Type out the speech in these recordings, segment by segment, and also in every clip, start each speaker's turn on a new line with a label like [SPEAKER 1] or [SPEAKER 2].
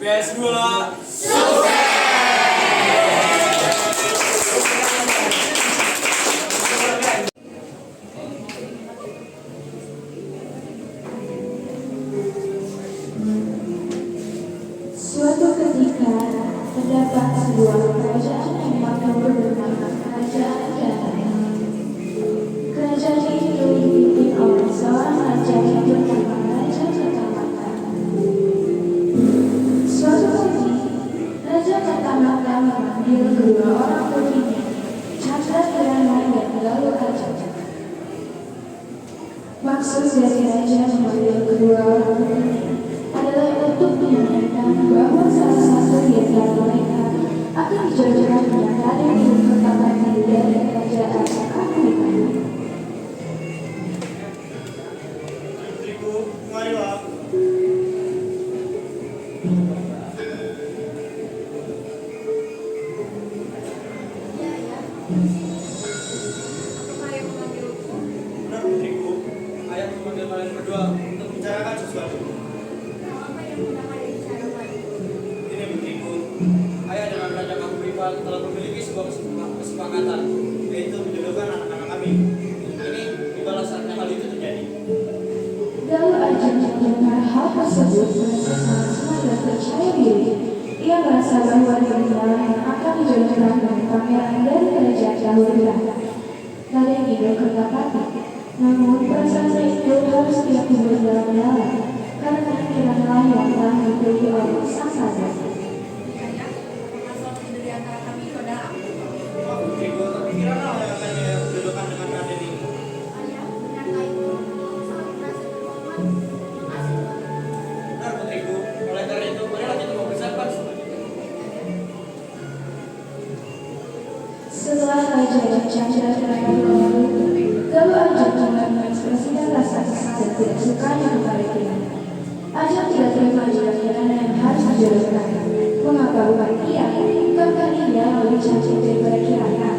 [SPEAKER 1] PS2
[SPEAKER 2] Suatu ketika terdapat sebuah kerajaan yang makmur bernama Kerajaan Galuh. Kerajaan itu dipimpin oleh seorang raja yang bernama Raja Katamata. Suatu pagi, Raja Katamata memanggil kedua orang putrinya, Chandrakirana dan Galuh Aja. Maksud dari raja memanggil kedua orang putrinya adalah untuk menanyakan bahwa salah satu di antara mereka akan dijodohkan dengan raden yang pertama dari kerajaan Kamangirana.
[SPEAKER 1] Putriku, marilah. Benar putriku, ayah memanggil kalian berdua untuk membicarakan sesuatu. Ini putriku, ayah dengan Raja Kamangirana telah memiliki sebuah kesepakatan, yaitu menjodohkan anak-anak kami. Ini dibalas saatnya hal itu terjadi.
[SPEAKER 2] Galuh Aja mendengar hal tersebut merasa sangat senang dan percaya diri. Ia merasa bahwa dirinya yang akan dijodohkan dengan pangeran dari kerajaan Kamangirana, Raden Kertapati. Namun perasaannya itu harus dia kubur dalam-dalam, karena kiranya yang telah dipilih oleh sang raja.
[SPEAKER 1] Putriku, tapi kira-kira yang akan dijodohkan dengan Raden ini. Benar putriku, oleh karena itu marilah kita mempersiapkan semuanya.
[SPEAKER 2] Setelah Raja dan Chandrakirana berlalu, Galuh Aja mulai mengekspresikan rasa kesal dan tidak sukanya kepada Kirana. Aja tidak terima jika Kirana yang harus dijodohkan. Mengapa bukan ia? Bukankah ia lebih cantik daripada Kirana?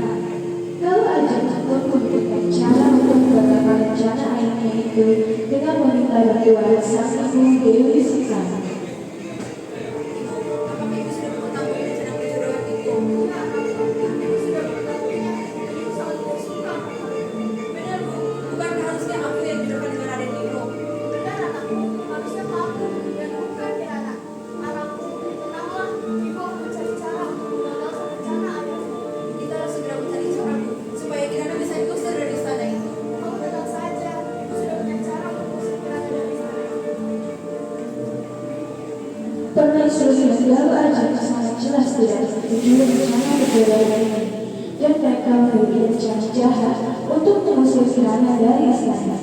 [SPEAKER 2] Galuh Aja pun memikirkan cara untuk menggagalkan rencana ayahnya itu dengan meminta bantuan sang ibu Dewi Sita. Permaisuri Galuh Aja sangat jelas tidak setuju rencana perjodohan ini, dan mereka memiliki rencana jahat untuk mengusir Kirana dari istana.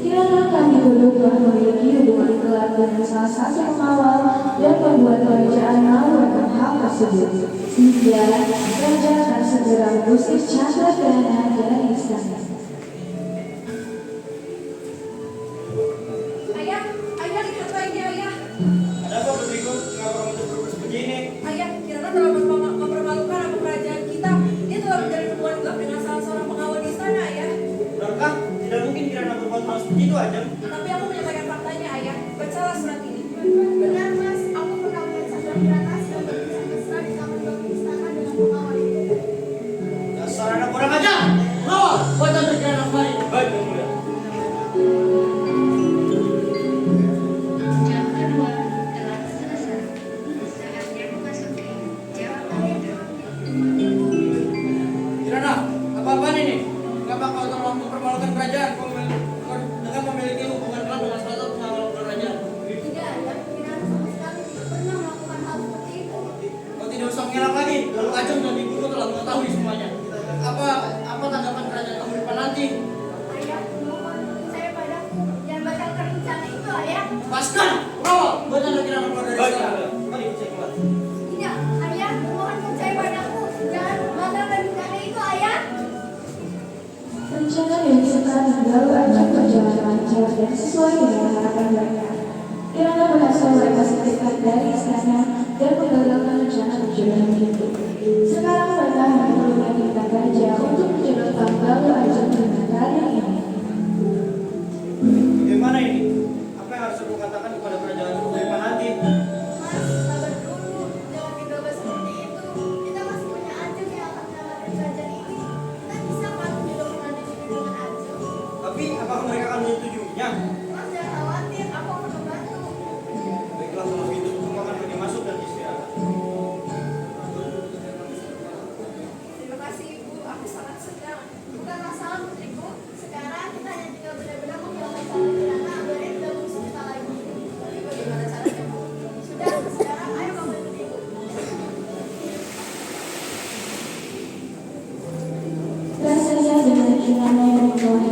[SPEAKER 2] Kirana kami dulu telah memiliki hubungan gelap dengan salah satu pengawal dan membuat kerajaan malu akan hal tersebut, sehingga raja akan segera mengusir Chandrakirana dari istana.
[SPEAKER 1] Ada apa putriku? Mengapa kamu terus begini?
[SPEAKER 3] Ayah, Kirana telah mempermalukan nama kerajaan kita. Dia telah menjalin hubungan gelap dengan salah seorang pengawal di istana, Ayah.
[SPEAKER 1] Benarkah? Tidak mungkin Kirana berbuat malas begitu aja.
[SPEAKER 3] Tapi aku menyampaikan faktanya, Ayah. Bacalah surat ini.
[SPEAKER 4] Benar mas, aku pernah melihat Chandrakirana sedang bermesra-mesra di taman belakang istana dengan pengawal itu.
[SPEAKER 1] Dasar anak kurang ajar! Bawa! Buat Chandrakirana kembali. Baik, yang mulia.
[SPEAKER 5] Jam kedua telah selesai. Saatnya memasuki jam tidur.
[SPEAKER 1] Kirana, apa-apaan ini? Mengapa kau telah mempermalukan kerajaan? Kau dengan memiliki hubungan gelap dengan salah satu pengawal kerajaan.
[SPEAKER 4] Tidak ada, Kirana sama sekali tidak pernah melakukan hal seperti itu.
[SPEAKER 1] Kau tidak usah mengelak lagi. Lalu Ajeng dan ibuku telah mengetahui semuanya. Apa tanggapan kerajaan Kamangirana nanti?
[SPEAKER 4] Ayah, mohon percaya padaku. Jangan batalkan rencana itu, ayah.
[SPEAKER 1] Lepaskan! Bawa! Buat Chandrakirana keluar dari istana. Mari saya keluar.
[SPEAKER 4] Tidak, ayah, mohon percaya padaku. Jangan batalkan rencana itu, ayah.
[SPEAKER 2] Rencana yang sekarang Galuh Aja berjalan lancar dan sesuai dengan harapan mereka. Kirana berhasil mereka singkirkan dari istana dan menggagalkan rencana perjodohan itu. Sekarang mereka hanya perlu meyakinkan raja untuk menjodohkan Galuh Aja dengan raden ini.
[SPEAKER 1] Bagaimana ini? Apa yang harus aku katakan kepada kerajaan Kamangirana nanti?
[SPEAKER 4] Mas,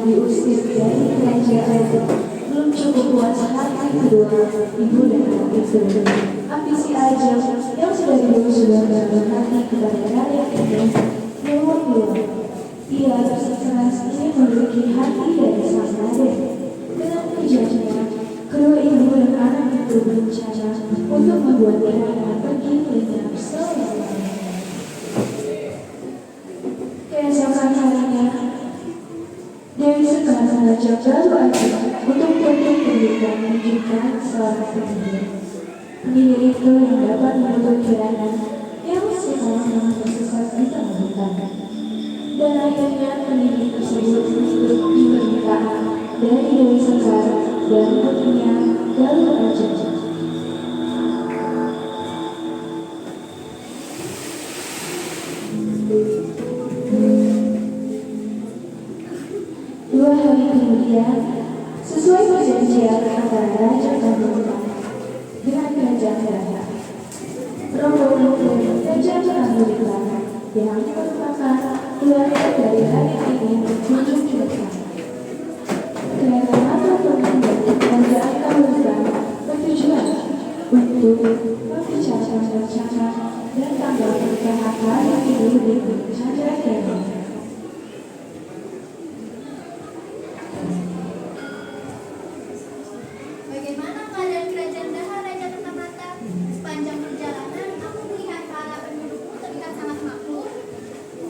[SPEAKER 2] diusir dari kerajaan. Belum cukup puas hati kedua ibu dan anak itu. Ambisi Ajeng yang sudah dulu sudah berhati kepada rakyat itu meluap-luap. Ia keras ingin memiliki hati dari sang raden. Dengan tujuannya, kedua ibu dan anak itu berencana untuk membuat Kirana pergi menginap selama-lamanya. Keesokan harinya, Dewi Sekar mengajak Galuh Ajeng untuk pergi dan menunjukkan seorang penyihir. Penyihir itu yang dapat membunuh Kirana yang sekarang tersesat di tengah hutan. Dan akhirnya penyihir tersebut mengikuti permintaan dari Dewi Sekar dan putrinya Galuh Ajeng. Dua hari kemudian, sesuai perjanjian antara Raja Kandungan dengan Kerajaan Ganda, rombongan Raja Kandungan yang merupakan keluarga dari rakyat ini berkunjung ke sana. Kerana mata pemimpin Kerajaan Kandungan bertujuan untuk membicarakan rencana dan tanggal pernikahan hari ini di Chandraketu.
[SPEAKER 4] Bagaimana keadaan kerajaan Daha Raja Pertamata? Sepanjang perjalanan, aku melihat para pendudukmu terlihat sangat makmur.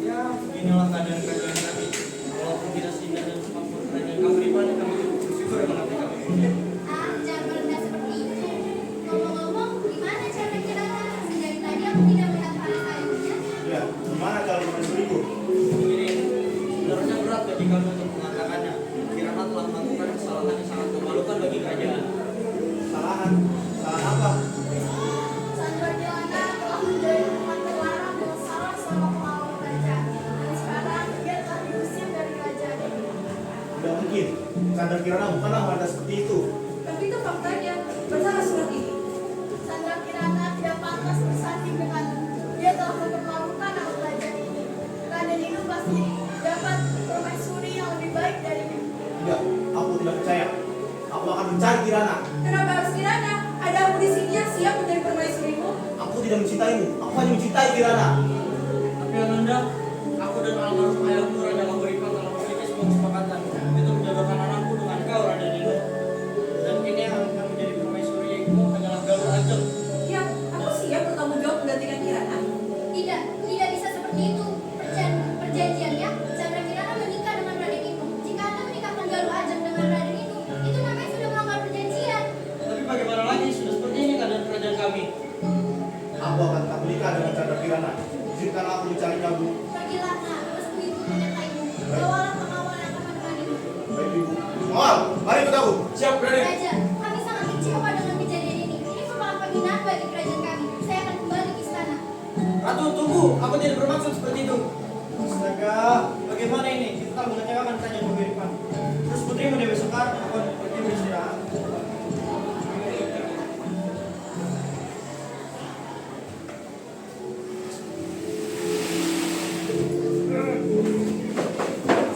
[SPEAKER 1] Ya, beginilah keadaan kerajaan kami. Walaupun tidak seindah dan semakmur kerajaan Kamuripan, kami cukup bersyukur dengan apa yang kami punya.
[SPEAKER 4] Ah, jangan merendah seperti itu. Ngomong-ngomong, gimana cara Kirana? Sejak tadi aku tidak melihat para ayahnya.
[SPEAKER 6] Ya, gimana kalau menurutku?
[SPEAKER 1] Ini sebenarnya berat bagi kami untuk mengatakannya. Kirana telah melakukan kesalahan yang sangat memalukan bagi kerajaan.
[SPEAKER 6] Kesalahan? Salah apa?
[SPEAKER 4] Sandra Kirana telah menjadi hukuman terlarang dengan salah sama pengawal kerajaan. Dan sekarang dia telah diusir dari kerajaan ini.
[SPEAKER 6] Tidak mungkin. Sandra Kirana bukanlah wanita seperti itu.
[SPEAKER 3] Tapi itu faktanya. Bersalah surat ini.
[SPEAKER 4] Sandra Kirana tidak pantas bersanding denganmu. Dia telah mempermalukan nama kerajaan ini. Raden itu pasti dapat permaisuri yang lebih baik darinya.
[SPEAKER 6] Tidak, aku tidak percaya. Aku akan mencari Kirana.
[SPEAKER 3] Kenapa harus Kirana? Ada aku di sini yang siap menjadi permaisurimu.
[SPEAKER 6] Aku tidak mencintaimu. Aku hanya mencintai Kirana.
[SPEAKER 1] Tapi Ananda, aku dan almarhum ayahmu Raja Kamuripan telah memiliki sebuah kesepakatan untuk menjodohkan anakku dengan kau, Raden Dino. Dan kini yang akan menjadi permaisuriku hanyalah Galuh Ajeng.
[SPEAKER 3] Ya, aku siap bertanggung jawab menggantikan Kirana.
[SPEAKER 4] Tidak, tidak bisa seperti itu. Perjanjiannya, Chandra Kirana menikah dengan Raden itu. Jika Anda menikahkan Galuh Ajeng dengan Raden itu namanya sudah melanggar perjanjian.
[SPEAKER 1] Tapi bagaimana lagi, sudah seperti ini keadaan kerajaan kami.
[SPEAKER 6] Aku akan tak menikah dengan Sandra Kirana. Izinkan aku mencari kamu.
[SPEAKER 4] Pergilah, nak, restu ibu menyertaimu. Bawalah pengawal yang akan menemanimu.
[SPEAKER 6] Baik, Ibu. Mawar, mari ikut aku.
[SPEAKER 1] Siap, Raden.
[SPEAKER 4] Raja, kami sangat kecewa dengan kejadian ini. Ini merupakan penghinaan bagi kerajaan kami. Saya akan kembali ke istana.
[SPEAKER 1] Ratu, tunggu. Aku tidak bermaksud seperti itu. Astaga, bagaimana ini? Kita telah mengecewakan kerajaan Kamuripan. Terus putrimu Dewi Sekar akan pergi beristirahat.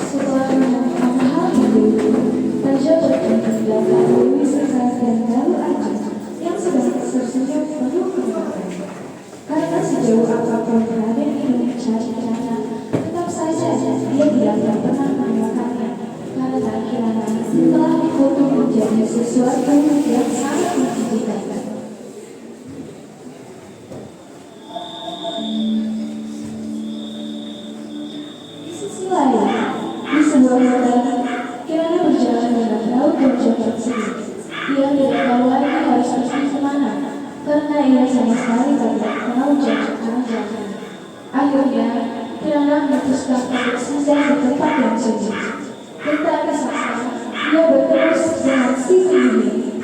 [SPEAKER 2] Setelah melakukan hal itu, terjadi belakang Dewi Sekar dan Galuh Ajeng yang sedang tersenyum penuh kemarahan. Karena sejauh apapun Raden itu mencari Kirana, tetap saja dia tidak pernah menemukannya. Karena Kirana telah dikutuk menjadi sesuatu yang sangat menjijikan. Di sisi lain, di sebuah hutan, Kirana berjalan dengan raut wajah yang sedih. Dia tidak tahu lagi harus pergi kemana, karena ia sama sekali tidak tahu jalan kemana. Akhirnya, Kirana memutuskan untuk singgah di tempat yang sunyi. Dan tak disangka, dia berterus dengan si penyihir.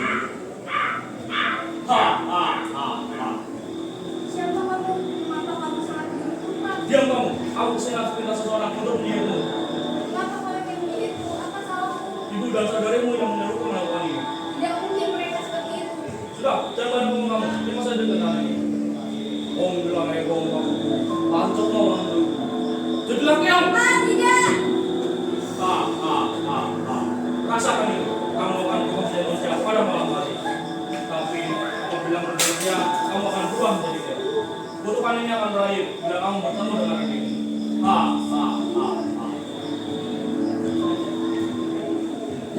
[SPEAKER 4] Siapa kamu? Mengapa kamu sangat beruntung?
[SPEAKER 7] Diam kamu, aku sengaja perintah seseorang untuk menyihirmu.
[SPEAKER 4] Mengapa kau ingin menyihirku? Apa salahku?
[SPEAKER 7] Ibu dan saudarimu yang menyuruhku melakukan ini.
[SPEAKER 4] Tidak mungkin mereka seperti itu.
[SPEAKER 7] Sudah, jangan banyak ngomong kamu. Terima saja dengan ini. Om bilang kamu. Pancok mau orang itu. Jadilah kiam.
[SPEAKER 4] Ah, tidak!
[SPEAKER 7] Ha ha ha Masakan itu kamu akan bekerja manusia pada malam hari. Tapi apabila bekerja, kamu akan berubah menjadi dia. Kutukan ini akan berakhir bila kamu bertemu dengan ini. Ha, ha, ha, ha.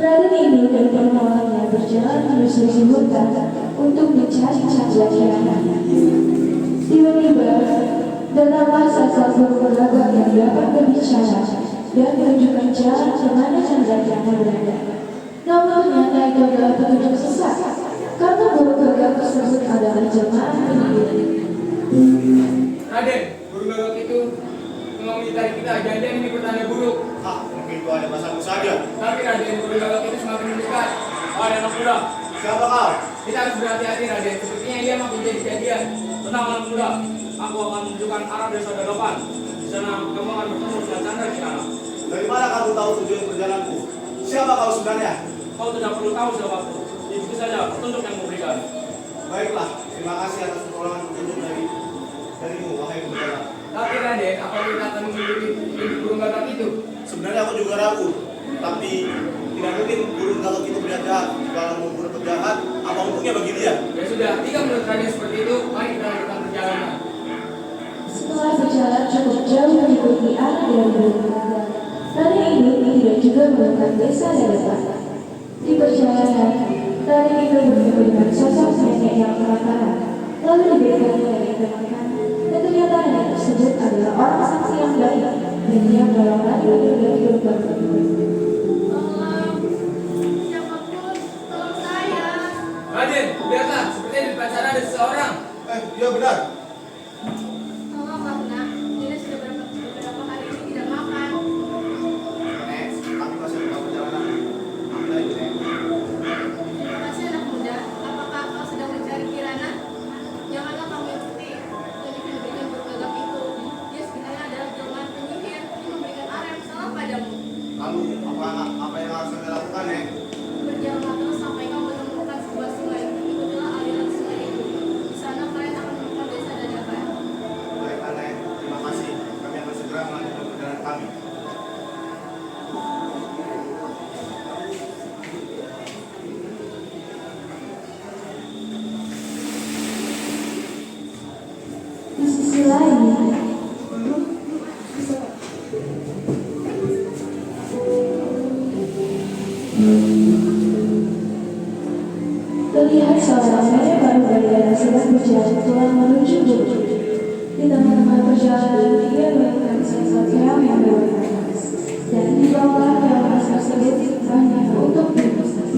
[SPEAKER 2] Raden ini dan pengawalnya berjalan menyusuri hutan untuk mencari cahaya Kirana. Tiba-tiba, datanglah sosok guru gagak yang dapat berbicara dan menunjukkan jalan kemana Chandra Kirana berada. Namun ternyata itu adalah petunjuk sesat, karena guru gagak tersebut adalah jemaah pendidik.
[SPEAKER 8] Raden, guru gagak itu memang mengitari kita, jangan-jangan ini pertanda buruk.
[SPEAKER 6] Ah, mungkin itu ada masalah saja.
[SPEAKER 8] Tapi Raden, guru gagak itu semakin mendekat.
[SPEAKER 7] Hai anak muda,
[SPEAKER 6] Siapa kau?
[SPEAKER 8] Kita harus berhati-hati Raden, sepertinya dia makin jadi kejadian.
[SPEAKER 7] tenang anak muda. Aku akan menunjukkan arah desa Dadapan. Di sana kamu akan bertemu dengan Chandra Kirana.
[SPEAKER 6] Dari mana kamu tahu tujuan perjalananku? Siapa kau sebenarnya?
[SPEAKER 7] Kau tidak perlu tahu siapaku. Ikuti saja petunjuk yang memberikan.
[SPEAKER 6] Baiklah, terima kasih atas pertolongan petunjuk darimu, wahai pembicara.
[SPEAKER 8] Tapi Raden, apa kita akan mengikuti guru gagak itu?
[SPEAKER 6] Sebenarnya aku juga ragu, tapi tidak mungkin burung kalau itu punya jahat. Kalau mau burung penjahat, apa untungnya bagi dia?
[SPEAKER 8] Ya sudah, jika menurut Raden seperti itu, mari kita lanjutkan perjalanan.
[SPEAKER 2] Setelah berjalan cukup jauh mengikuti arah dari guru gagak, Raden ini tidak juga menemukan desa Dadapan. Di perjalanan, Raden itu bertemu dengan sosok nenek yang kelaparan, lalu diberikannya nenek makan, dan ternyata nenek tersebut adalah orang saksi yang baik dan dia menolong Raden dari guru gagak.
[SPEAKER 4] Tolong, siapapun, tolong saya.
[SPEAKER 8] Raden, lihatlah, sepertinya di depan sana ada seseorang.
[SPEAKER 6] Iya benar.
[SPEAKER 4] Tolong karena ini sudah beberapa hari ini tidak makan.
[SPEAKER 6] Nek, kami masih dalam perjalanan. Ambil aja, Nek.
[SPEAKER 4] Terima kasih anak muda. Apakah kau sedang mencari Kirana? Janganlah kamu ikuti pendidikan guru gagak itu. Dia sebenarnya adalah jelmaan penyihir yang memberikan arah yang salah padamu.
[SPEAKER 6] Lalu, apa yang harus kami lakukan, Nek?
[SPEAKER 4] Berjalanlah terus sampai kau menemukan sebuah sungai. Ikutilah aliran sungai itu. Di sana kalian akan menemukan desa Dadapan.
[SPEAKER 6] Baiklah, Nek. Terima kasih. Kami akan segera melanjutkan perjalanan kami.
[SPEAKER 2] Di sisi lain, terlihat seorang nenek baru yang sedang berjalan pulang menuju bukit. Di tengah-tengah perjalanan, dia menemukan sosok keong yang berwarna dan di bawah keong tersebut banyak untuk dimasak.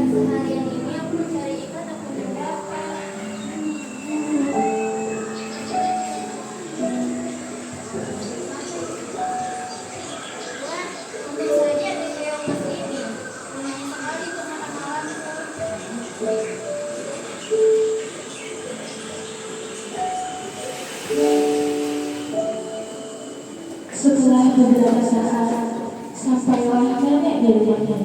[SPEAKER 4] Seharian ini aku mencari ikan aku mendapat. Wah, untung saja ada keong di sini. Lumayan sekali untuk makan malamku.
[SPEAKER 2] Setelah beberapa saat, sampailah nenek di rumahnya,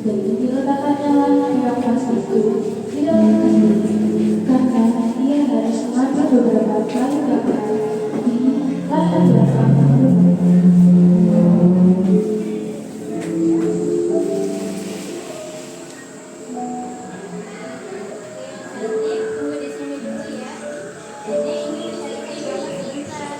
[SPEAKER 2] dan diletakkannya keong emas itu di dalam kandang, karena dia harus mengambil beberapa kali makan di lahan belakang rumah.
[SPEAKER 4] Cantik, tunggu di sini dulu ya. Nenek ingin mencari keong sebentar.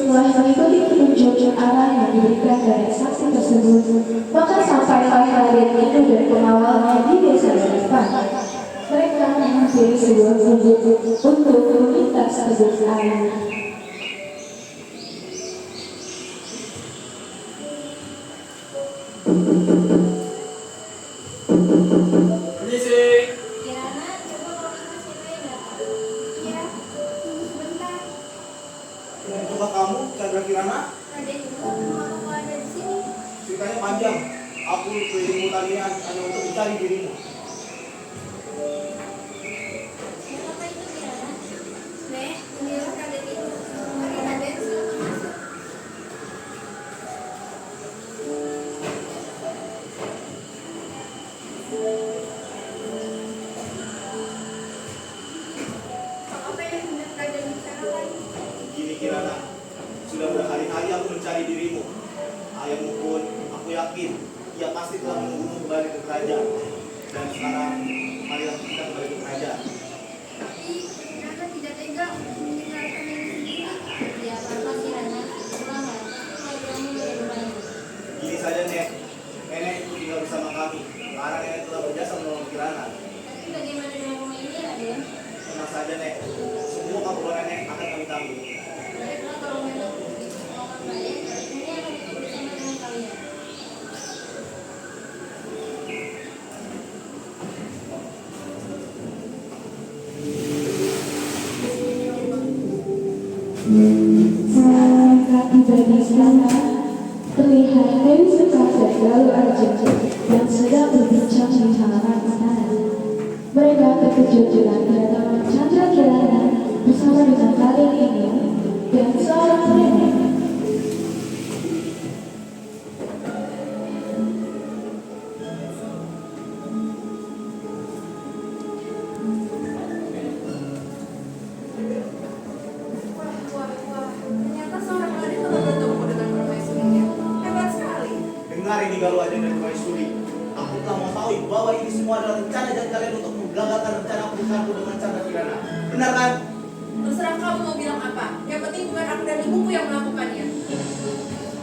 [SPEAKER 2] setelah mengikuti petunjuk arah yang diberikan dari saksi tersebut, maka sampailah Raden Inu dan pengawalnya di desa depan. Mereka menghampiri sebuah gubuk untuk meminta seteguk air.
[SPEAKER 8] Permisi.
[SPEAKER 4] Kirana, coba kalau masih beda. Iya, tunggu sebentar.
[SPEAKER 6] Dan coba kamu, Chandra Kirana,
[SPEAKER 4] Raden itu kenapa ada di sini?
[SPEAKER 6] ceritanya panjang. Aku keliling kalian hanya untuk mencari dirimu.
[SPEAKER 4] Siapa itu Kirana? Nek, inilah Raden itu. Mari Raden, silakan masuk. Apa yang hendak Raden bicarakan?
[SPEAKER 6] Gini Kirana, sudah berhari-hari aku mencari dirimu. Ayahmu pun, aku yakin, ia pasti telah menunggumu kembali ke kerajaan. Dan sekarang, marilah kita kembali ke kerajaan.
[SPEAKER 4] Tapi Kirana tidak tega untuk meninggalkan nenek sendiri. Ya, apa Kirana? Pulang ya, tapi mau kamu lebih baik.
[SPEAKER 6] Gini saja Nek, nenek itu tinggal bersama kami. Karena nenek telah berjasa menolong Kirana.
[SPEAKER 4] Tapi bagaimana dengan rumah ini, Raden?
[SPEAKER 6] Tenang saja Nek, semua keperluan nenek akan kami tanggung.
[SPEAKER 4] Baiklah, kalau memang begitu maukan Raden, nenek akan ikut bersama dengan kalian.
[SPEAKER 2] Saat mereka tiba di istana, terlihat Dewi Sekar dan Galuh Arjuna yang sedang berbincang di halaman istana. Mereka terkejut dengan kedatangan Chandra Kirana bersama dengan Raden Inu dan seorang nenek.
[SPEAKER 3] Wah, ternyata seorang Raden telah bertemu dengan permaisurinya. Hebat sekali.
[SPEAKER 6] Dengar ini Galuh Arjuna dan Permaisuri. Aku telah mengetahui bahwa ini semua adalah rencana dari kalian untuk menggagalkan rencana pernikahanku dengan Chandra Kirana. Benar kan?
[SPEAKER 3] Terserah kamu mau bilang apa. Yang penting bukan aku dan ibuku yang melakukannya.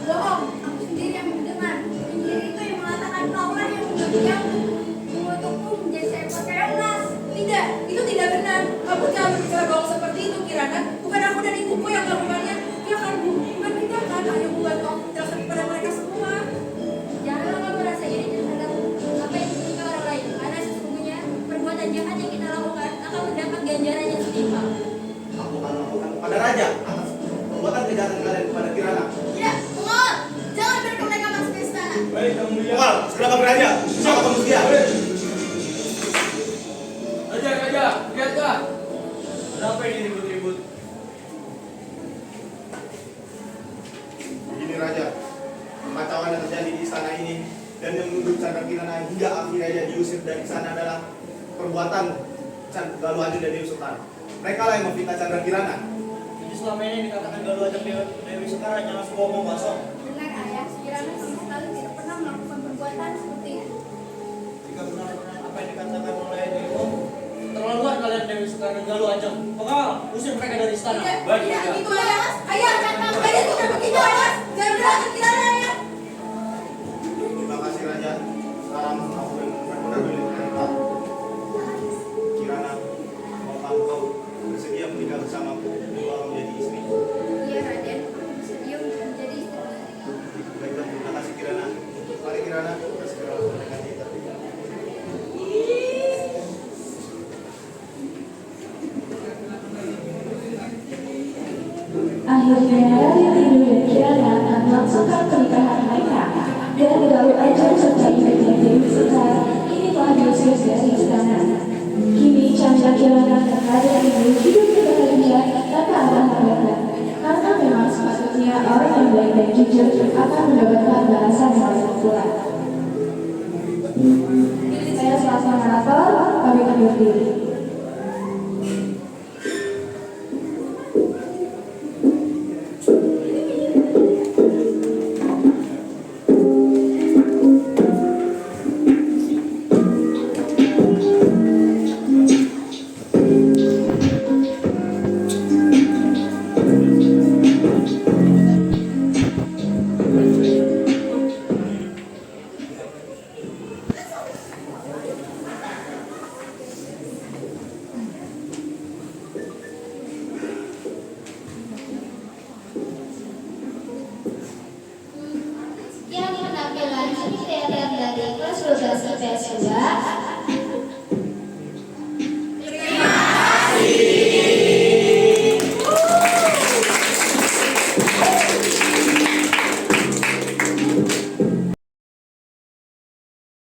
[SPEAKER 4] Bohong, aku sendiri yang mendengar. Penyihir itu yang mengatakan kaulah yang mengutukku menjadi seekor keong emas.
[SPEAKER 3] Tidak, itu tidak benar. Kamu jangan berbicara bohong seperti itu, Kirana. Bukan aku dan ibuku yang melakukannya. Ya kan, Bu? Bukan kita kan? Ayo membantu aku menjelaskan kepada mereka semua.
[SPEAKER 4] Janganlah kamu merasa iri terhadap apa yang dimiliki orang lain, karena sesungguhnya perbuatan jahat yang kita lakukan akan mendapat ganjaran yang setimpal.
[SPEAKER 6] Aku akan melakukan kepada raja atas perbuatan kejahatan kalian kepada Kirana.
[SPEAKER 4] Tidak, pengawal, jangan biarkan mereka masuk ke istana.
[SPEAKER 8] Baik, yang mulia.
[SPEAKER 6] Kepal, segera kami raja. Siapa kamu dia?
[SPEAKER 8] Raja, lihatlah.
[SPEAKER 1] Ada apa ini ribut-ribut?
[SPEAKER 6] Begini raja, kekacauan yang terjadi di istana ini dan yang menuduh Chandra Kirana hingga akhirnya dia diusir dari sana adalah perbuatan Galuh Arjuna dan Dewi Sultan. Mereka lah yang memfitnah Chandra Kirana.
[SPEAKER 1] Jadi selama ini dikatakan Galuh Arjuna Dewi Sekar jangan semua ngomong basah.
[SPEAKER 4] Benar ayah, Kirana sama sekali tidak pernah melakukan perbuatan seperti itu.
[SPEAKER 1] Jika benar-benar apa yang dikatakan oleh Dewi, terlaluan kalian Dewi Sekar dan Galuh Arjuna. Pengawal, usir mereka dari istana.
[SPEAKER 3] Tidak,
[SPEAKER 8] Baik,
[SPEAKER 3] tidak
[SPEAKER 8] Raja.
[SPEAKER 3] begitu, ayah. Ayah, ayah tidak begitu, ayah. Jangan berlaku Kirana, ayah.
[SPEAKER 6] Terima kasih raja. Sekarang aku benar-benar berterima. Kirana, maukah engkau bersedia menikah bersamaku dan bawa menjadi istri?
[SPEAKER 4] Iya Raden, aku bersedia untuk menjadi istri.
[SPEAKER 6] Baiklah, terima kasih Kirana. Mari Kirana, kita segera lakukan kita.
[SPEAKER 2] Akhirnya Raden Inu dan Kirana akan melangsungkan pernikahan mereka. Dan Galuh Arjuna serta ibunya Dewi Sekar ini telah diusir dari istana. Kini Chandra Kirana dan Raden Inu hidup berbahagia tanpa ada hambatan. Karena memang sepatutnya orang yang baik dan jujur akan mendapatkan balasan yang baik pula. Saya Selasa Marator, pamit undur diri. Tidak